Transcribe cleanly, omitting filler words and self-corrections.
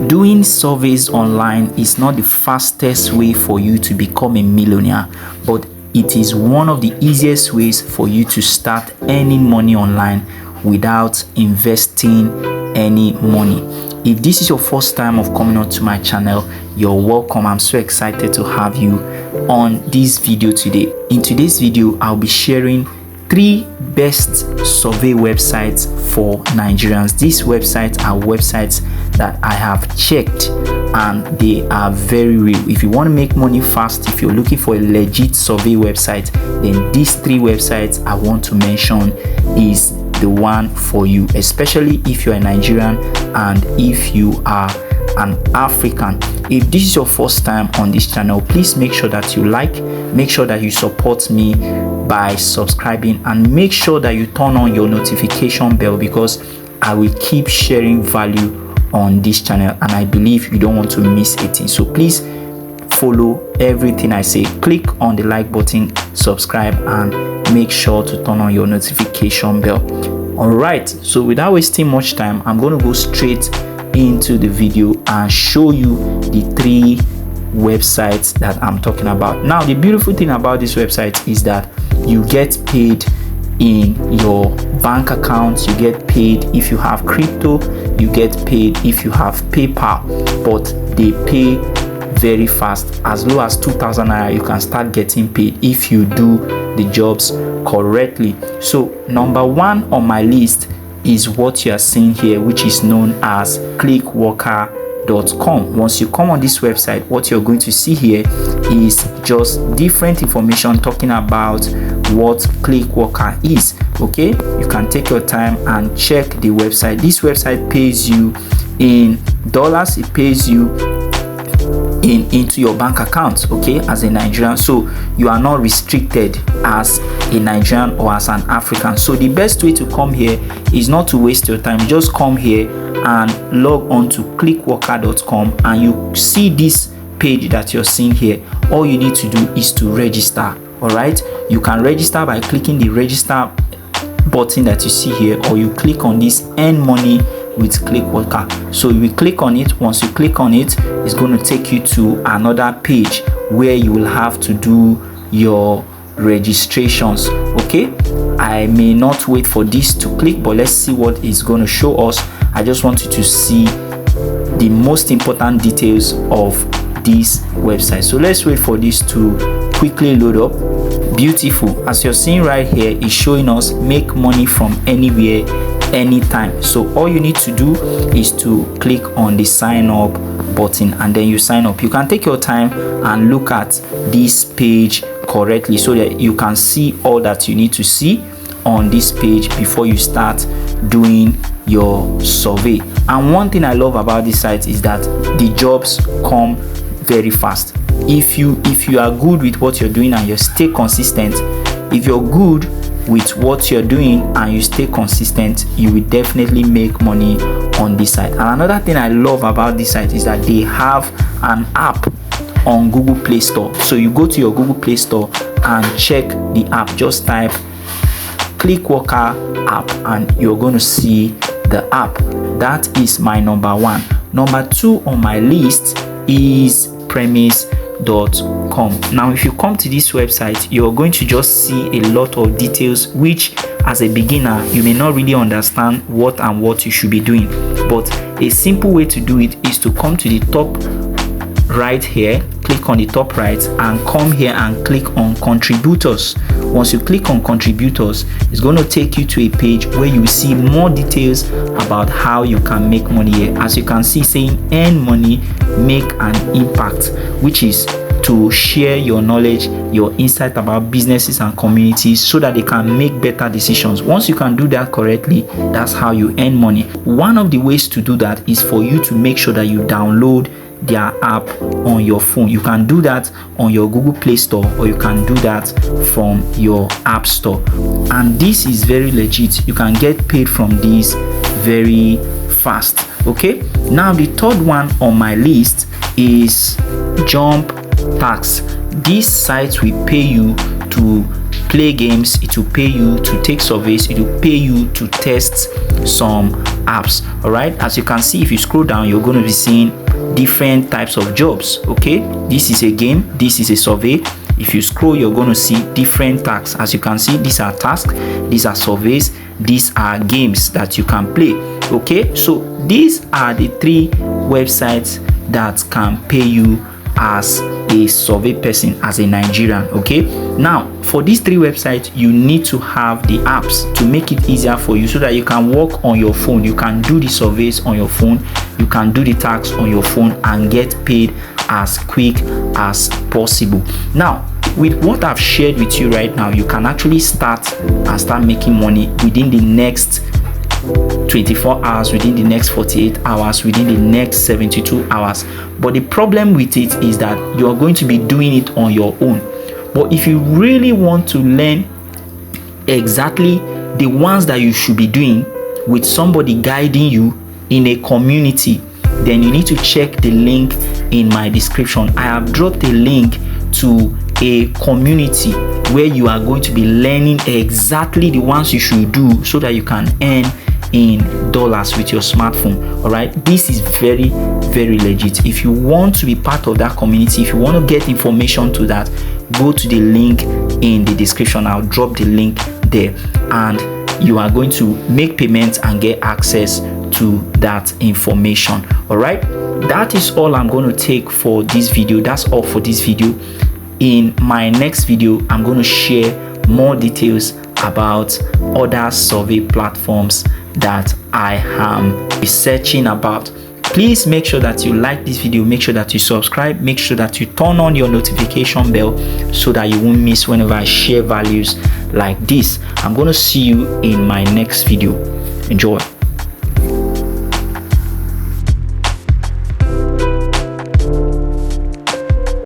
Doing surveys online is not the fastest way for you to become a millionaire, but it is one of the easiest ways for you to start earning money online without investing any money. If this is your first time of coming onto my channel, you're welcome. I'm so excited to have you on this video today. In today's video, I'll be sharing 3 best survey websites for Nigerians. These websites are websites that I have checked and they are very real. If you want to make money fast, if you're looking for a legit survey website, then these 3 websites I want to mention is the one for you, especially if you're a Nigerian and if you are an African. If this is your first time on this channel, please make sure that you make sure that you support me by subscribing, and make sure that you turn on your notification bell, because I will keep sharing value on this channel and I believe you don't want to miss anything. So please follow everything I say, click on the like button, subscribe, and make sure to turn on your notification bell. Alright, so without wasting much time, I'm going to go straight into the video and show you the 3 websites that I'm talking about. Now, the beautiful thing about this website is that you get paid in your bank account. You get paid if you have crypto, you get paid if you have PayPal, but they pay very fast. As low as 2,000 naira you can start getting paid if you do the jobs correctly. So number 1 on my list is what you are seeing here, which is known as clickworker.com. Once you come on this website, what you're going to see here is just different information talking about what Clickworker is. Okay, you can take your time and check the website. This website pays you in dollars. It pays you into your bank account, okay, as a Nigerian. So you are not restricted as a Nigerian or as an African. So the best way to come here is not to waste your time. Just come here and log on to clickworker.com and you see this page that you're seeing here. All you need to do is to register. All right, you can register by clicking the register button that you see here, or you click on this earn money with Clickworker. So you will click on it. Once you click on it, it's going to take you to another page where you will have to do your registrations. Okay, I may not wait for this to click, but let's see what it's going to show us. I just want you to see the most important details of this website. So let's wait for this to quickly load up. Beautiful. As you're seeing right here, it's showing us make money from anywhere, anytime. So all you need to do is to click on the sign up button and then you sign up. You can take your time and look at this page correctly so that you can see all that you need to see on this page before you start doing your survey. And one thing I love about this site is that the jobs come very fast. If you are good with what you're doing and you stay consistent, if you're good with what you're doing and you stay consistent, you will definitely make money on this site. And another thing I love about this site is that they have an app on Google Play Store. So you go to your Google Play Store and check the app. Just type Clickworker app and you're going to see the app. That is my number 1. Number 2 on my list is FREEBYZ.com. Now if you come to this website, you're going to just see a lot of details which as a beginner you may not really understand what you should be doing, but a simple way to do it is to come to the top right here, click on the top right and come here and click on contributors. Once you click on contributors, it's going to take you to a page where you see more details about how you can make money here. As you can see, saying earn money, make an impact, which is to share your knowledge, your insight about businesses and communities so that they can make better decisions. Once you can do that correctly, that's how you earn money. One of the ways to do that is for you to make sure that you download their app on your phone. You can do that on your Google Play Store or you can do that from your App Store. And this is very legit. You can get paid from this very fast. Okay, now the third one on my list is Jump Tax. This site will pay you to play games, it will pay you to take surveys, it will pay you to test some apps. All right, as you can see, if you scroll down, you're going to be seeing different types of jobs. Okay, this is a game, this is a survey. If you scroll, you're going to see different tasks. As you can see, these are tasks, these are surveys, these are games that you can play. Okay, so these are the 3 websites that can pay you as a survey person, as a Nigerian. Okay, now for these 3 websites, you need to have the apps to make it easier for you, so that you can work on your phone, you can do the surveys on your phone, you can do the tasks on your phone and get paid as quick as possible. Now, with what I've shared with you right now, you can actually start making money within the next 24 hours, within the next 48 hours, within the next 72 hours. But the problem with it is that you are going to be doing it on your own. But if you really want to learn exactly the ones that you should be doing with somebody guiding you in a community, then you need to check the link in my description. I have dropped a link to a community where you are going to be learning exactly the ones you should do, so that you can earn in dollars with your smartphone. All right, this is very, very legit. If you want to be part of that community, if you want to get information to that, go to the link in the description. I'll drop the link there, and you are going to make payments and get access to that information. All right, that is all I'm going to take for this video. That's all for this video. In my next video, I'm going to share more details about other survey platforms that I am researching about. Please make sure that you like this video, make sure that you subscribe, make sure that you turn on your notification bell, so that you won't miss whenever I share values like this. I'm going to see you in my next video. Enjoy.